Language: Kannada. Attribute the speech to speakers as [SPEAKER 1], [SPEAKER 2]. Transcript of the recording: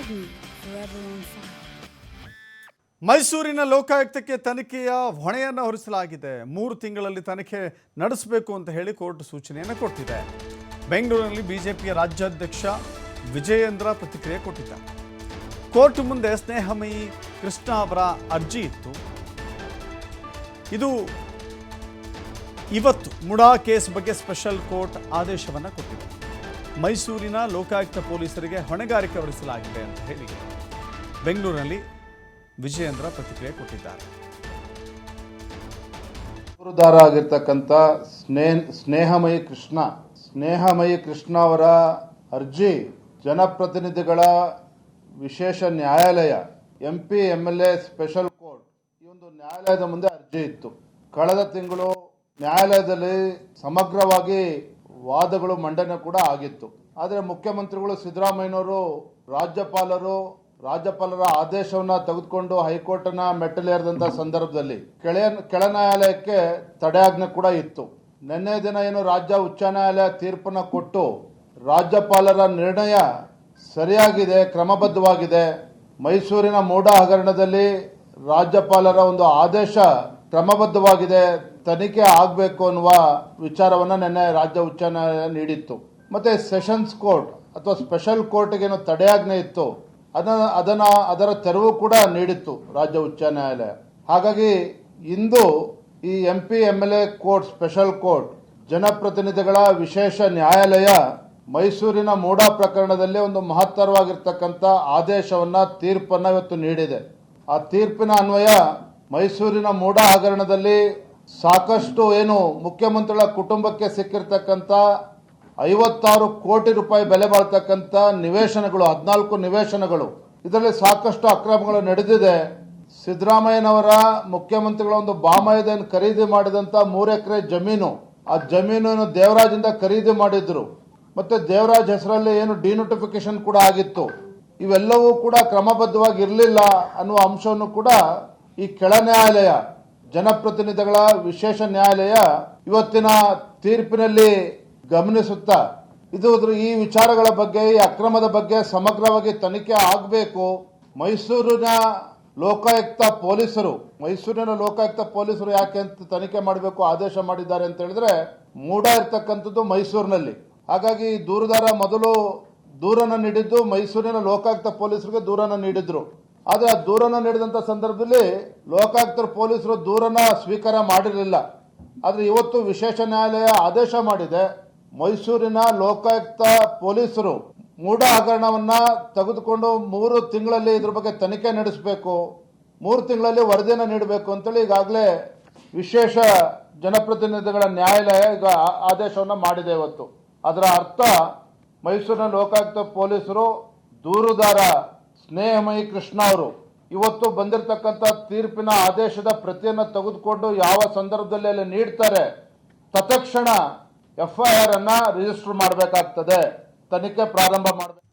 [SPEAKER 1] hidden, forever on fire.
[SPEAKER 2] ಮೈಸೂರಿನ ಲೋಕಾಯುಕ್ತಕ್ಕೆ ತನಿಖೆಯ ಹೊಣೆಯನ್ನು ಹೊರಿಸಲಾಗಿದೆ. 3 ತಿಂಗಳಲ್ಲಿ ತನಿಖೆ ನಡೆಸಬೇಕು ಅಂತ ಹೇಳಿ ಕೋರ್ಟ್ ಸೂಚನೆಯನ್ನು ಕೊಟ್ಟಿದೆ. ಬೆಂಗಳೂರಿನಲ್ಲಿ ಬಿಜೆಪಿಯ ರಾಜ್ಯಾಧ್ಯಕ್ಷ ವಿಜಯೇಂದ್ರ ಪ್ರತಿಕ್ರಿಯೆ ಕೊಟ್ಟಿದ್ದಾರೆ. ಕೋರ್ಟ್ ಮುಂದೆ ಸ್ನೇಹಮಯಿ ಕೃಷ್ಣ ಅವರ ಅರ್ಜಿ ಇತ್ತು. ಇದು ಇವತ್ತು ಮುಡಾ ಕೇಸ್ ಬಗ್ಗೆ ಸ್ಪೆಷಲ್ ಕೋರ್ಟ್ ಆದೇಶವನ್ನು ಕೊಟ್ಟಿದೆ. ಮೈಸೂರಿನ ಲೋಕಾಯುಕ್ತ ಪೊಲೀಸರಿಗೆ ಹೊಣೆಗಾರಿಕೆ ಹೊರಿಸಲಾಗಿದೆ ಅಂತ ಹೇಳಿ ಬೆಂಗಳೂರಿನಲ್ಲಿ ವಿಜಯೇಂದ್ರ ಪ್ರತಿಕ್ರಿಯೆ ಕೊಟ್ಟಿದ್ದಾರೆ.
[SPEAKER 3] ದೂರುದಾರ ಆಗಿರ್ತಕ್ಕಂಥ ಸ್ನೇಹಮಯಿ ಕೃಷ್ಣ ಅವರ ಅರ್ಜಿ ಜನಪ್ರತಿನಿಧಿಗಳ ವಿಶೇಷ ನ್ಯಾಯಾಲಯ MP MLA ಸ್ಪೆಷಲ್ ಕೋರ್ಟ್ ಈ ಒಂದು ನ್ಯಾಯಾಲಯದ ಮುಂದೆ ಅರ್ಜಿ ಇತ್ತು. ಕಳೆದ ತಿಂಗಳು ನ್ಯಾಯಾಲಯದಲ್ಲಿ ಸಮಗ್ರವಾಗಿ ವಾದಗಳು ಮಂಡನೆ ಕೂಡ ಆಗಿತ್ತು. ಆದರೆ ಮುಖ್ಯಮಂತ್ರಿಗಳು ಸಿದ್ದರಾಮಯ್ಯನವರು ರಾಜ್ಯಪಾಲರ ಆದೇಶವನ್ನ ತೆಗೆದುಕೊಂಡು ಹೈಕೋರ್ಟ್ನ ಮೆಟ್ಟಲೇರಿದಂತ ಸಂದರ್ಭದಲ್ಲಿ ಕೆಳ ನ್ಯಾಯಾಲಯಕ್ಕೆ ತಡೆಯಾಜ್ಞೆ ಕೂಡ ಇತ್ತು. ನಿನ್ನೆ ದಿನ ಏನು ರಾಜ್ಯ ಉಚ್ಚ ನ್ಯಾಯಾಲಯ ತೀರ್ಪನ್ನು ಕೊಟ್ಟು ರಾಜ್ಯಪಾಲರ ನಿರ್ಣಯ ಸರಿಯಾಗಿದೆ, ಕ್ರಮಬದ್ಧವಾಗಿದೆ, ಮೈಸೂರಿನ ಮೂಡಾ ಹಗರಣದಲ್ಲಿ ರಾಜ್ಯಪಾಲರ ಒಂದು ಆದೇಶ ಕ್ರಮಬದ್ಧವಾಗಿದೆ, ತನಿಖೆ ಆಗಬೇಕು ಅನ್ನುವ ವಿಚಾರವನ್ನ ನಿನ್ನೆ ರಾಜ್ಯ ಉಚ್ಚ ನ್ಯಾಯಾಲಯ ನೀಡಿತ್ತು. ಮತ್ತೆ ಸೆಷನ್ಸ್ ಕೋರ್ಟ್ ಅಥವಾ ಸ್ಪೆಷಲ್ ಕೋರ್ಟ್ಗೇನು ತಡೆಯಾಜ್ಞೆ ಇತ್ತು ಅದರ ತೆರವು ಕೂಡ ನೀಡಿತ್ತು ರಾಜ್ಯ ಉಚ್ಚ ನ್ಯಾಯಾಲಯ. ಹಾಗಾಗಿ ಇಂದು ಈ MP MLA court special court ಜನಪ್ರತಿನಿಧಿಗಳ ವಿಶೇಷ ನ್ಯಾಯಾಲಯ ಮೈಸೂರಿನ ಮೂಡಾ ಪ್ರಕರಣದಲ್ಲಿ ಒಂದು ಮಹತ್ತರವಾಗಿರ್ತಕ್ಕಂಥ ತೀರ್ಪನ್ನು ಇವತ್ತು ನೀಡಿದೆ. ಆ ತೀರ್ಪಿನ ಅನ್ವಯ ಮೈಸೂರಿನ ಮೂಡಾ ಹಗರಣದಲ್ಲಿ ಸಾಕಷ್ಟು ಏನು ಮುಖ್ಯಮಂತ್ರಿಗಳ ಕುಟುಂಬಕ್ಕೆ ಸಿಕ್ಕಿರ್ತಕ್ಕಂಥ 56 ಕೋಟಿ ರೂಪಾಯಿ ಬೆಲೆ ಬಾಳ್ತಕ್ಕಂಥ ನಿವೇಶನಗಳು, 14 ನಿವೇಶನಗಳು, ಇದರಲ್ಲಿ ಸಾಕಷ್ಟು ಅಕ್ರಮಗಳು ನಡೆದಿದೆ. ಸಿದ್ದರಾಮಯ್ಯನವರ ಮುಖ್ಯಮಂತ್ರಿಗಳ ಒಂದು ಬಾಮೈದನ್ನು ಖರೀದಿ ಮಾಡಿದಂತ 3 ಎಕರೆ ಜಮೀನು, ಆ ಜಮೀನು ದೇವರಾಜಿಂದ ಖರೀದಿ ಮಾಡಿದ್ರು. ಮತ್ತೆ ದೇವರಾಜ್ ಹೆಸರಲ್ಲಿ ಏನು ಡಿನೋಟಿಫಿಕೇಶನ್ ಕೂಡ ಆಗಿತ್ತು. ಇವೆಲ್ಲವೂ ಕೂಡ ಕ್ರಮಬದ್ಧವಾಗಿ ಇರಲಿಲ್ಲ ಅನ್ನುವ ಅಂಶವನ್ನು ಕೂಡ ಈ ಕೆಳ ನ್ಯಾಯಾಲಯ ಜನಪ್ರತಿನಿಧಿಗಳ ವಿಶೇಷ ನ್ಯಾಯಾಲಯ ಇವತ್ತಿನ ತೀರ್ಪಿನಲ್ಲಿ ಗಮನಿಸುತ್ತಾ ಈ ವಿಚಾರಗಳ ಬಗ್ಗೆ, ಈ ಅಕ್ರಮದ ಬಗ್ಗೆ ಸಮಗ್ರವಾಗಿ ತನಿಖೆ ಆಗಬೇಕು. ಮೈಸೂರಿನ ಲೋಕಾಯುಕ್ತ ಪೊಲೀಸರು ಯಾಕೆ ಅಂತ ತನಿಖೆ ಮಾಡಬೇಕು ಆದೇಶ ಮಾಡಿದ್ದಾರೆ ಅಂತ ಹೇಳಿದ್ರೆ, ಮೂಡಾ ಇರ್ತಕ್ಕಂಥದ್ದು ಮೈಸೂರಿನಲ್ಲಿ. ಹಾಗಾಗಿ ದೂರುದಾರ ಮೊದಲು ದೂರನ್ನು ನೀಡಿದ್ದು ಮೈಸೂರಿನ ಲೋಕಾಯುಕ್ತ ಪೊಲೀಸರಿಗೆ ದೂರನ್ನು ನೀಡಿದ್ರು. ಆದರೆ ಆ ದೂರನ್ನು ನೀಡಿದಂತ ಸಂದರ್ಭದಲ್ಲಿ ಲೋಕಾಯುಕ್ತ ಪೊಲೀಸರು ದೂರನ್ನ ಸ್ವೀಕಾರ ಮಾಡಿರಲಿಲ್ಲ. ಆದರೆ ಇವತ್ತು ವಿಶೇಷ ನ್ಯಾಯಾಲಯ ಆದೇಶ ಮಾಡಿದೆ, ಮೈಸೂರಿನ ಲೋಕಾಯುಕ್ತ ಪೊಲೀಸರು ಮೂಡಾ ಹಗರಣವನ್ನ ತೆಗೆದುಕೊಂಡು 3 ತಿಂಗಳಲ್ಲಿ ಇದ್ರ ಬಗ್ಗೆ ತನಿಖೆ ನಡೆಸಬೇಕು, 3 ತಿಂಗಳಲ್ಲಿ ವರದಿಯನ್ನು ನೀಡಬೇಕು ಅಂತೇಳಿ ಈಗಾಗಲೇ ವಿಶೇಷ ಜನಪ್ರತಿನಿಧಿಗಳ ನ್ಯಾಯಾಲಯ ಈಗ ಆದೇಶವನ್ನ ಮಾಡಿದೆ ಇವತ್ತು. ಅದರ ಅರ್ಥ ಮೈಸೂರಿನ ಲೋಕಾಯುಕ್ತ ಪೊಲೀಸರು ದೂರುದಾರ ಸ್ನೇಹಮಯಿ ಕೃಷ್ಣ ಅವರು ಇವತ್ತು ಬಂದಿರತಕ್ಕಂಥ ತೀರ್ಪಿನ ಆದೇಶದ ಪ್ರತಿಯನ್ನು ತೆಗೆದುಕೊಂಡು ಯಾವ ಸಂದರ್ಭದಲ್ಲಿ ಅಲ್ಲಿ ನೀಡ್ತಾರೆ ತತ್ಕ್ಷಣ FIR ಅನ್ನ ರಿಜಿಸ್ಟರ್ ಮಾಡಬೇಕಾಗ್ತದೆ, ತನಿಖೆ ಪ್ರಾರಂಭ ಮಾಡಬೇಕು.